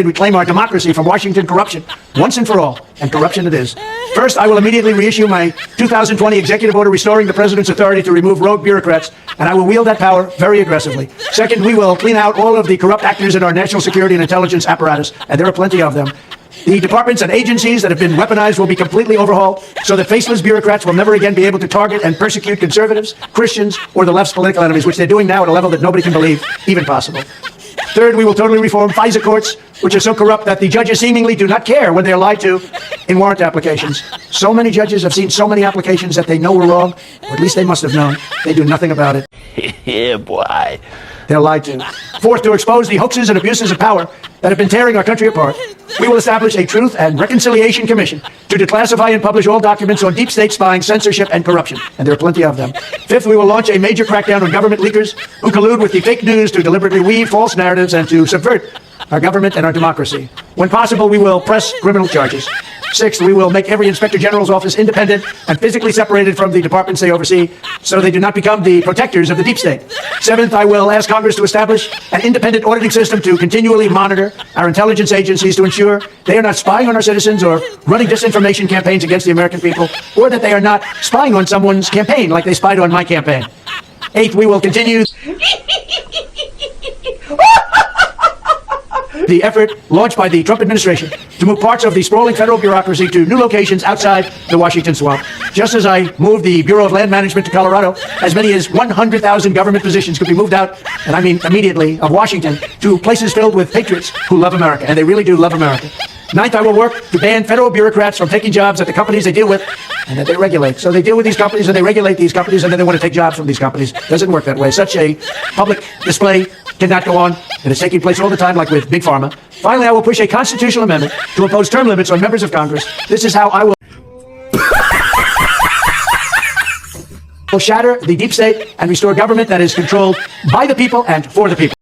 reclaim our democracy from Washington corruption once and for all, and corruption it is. First, I will immediately reissue my 2020 executive order restoring the president's authority to remove rogue bureaucrats, and I will wield that power very aggressively. Second, we will clean out all of the corrupt actors in our national security and intelligence apparatus, and there are plenty of them. The departments and agencies that have been weaponized will be completely overhauled so that faceless bureaucrats will never again be able to target and persecute conservatives, Christians, or the left's political enemies, which they're doing now at a level that nobody can believe even possible. Third, we will totally reform FISA courts, which are so corrupt that the judges seemingly do not care when they're lied to in warrant applications. So many judges have seen so many applications that they know were wrong, or at least they must have known. They do nothing about it. Yeah, boy. They're lied to. Fourth, to expose the hoaxes and abuses of power that have been tearing our country apart, we will establish a Truth and Reconciliation Commission to declassify and publish all documents on deep state spying, censorship, and corruption. And there are plenty of them. Fifth, we will launch a major crackdown on government leakers who collude with the fake news to deliberately weave false narratives and to subvert our government and our democracy. When possible, we will press criminal charges. Sixth, we will make every inspector general's office independent and physically separated from the departments they oversee so they do not become the protectors of the deep state. Seventh, I will ask Congress to establish an independent auditing system to continually monitor our intelligence agencies to ensure they are not spying on our citizens or running disinformation campaigns against the American people, or that they are not spying on someone's campaign like they spied on my campaign. Eighth, we will continue the effort launched by the Trump administration to move parts of the sprawling federal bureaucracy to new locations outside the Washington swamp. Just as I moved the Bureau of Land Management to Colorado, as many as 100,000 government positions could be moved out, and I mean immediately, of Washington to places filled with patriots who love America, and they really do love America. Ninth, I will work to ban federal bureaucrats from taking jobs at the companies they deal with and that they regulate. So they deal with these companies and they regulate these companies, and then they want to take jobs from these companies. Doesn't work that way. Such a public display cannot go on, and it's taking place all the time, like with Big Pharma. Finally, I will push a constitutional amendment to impose term limits on members of Congress. This is how I will shatter the deep state and restore government that is controlled by the people and for the people.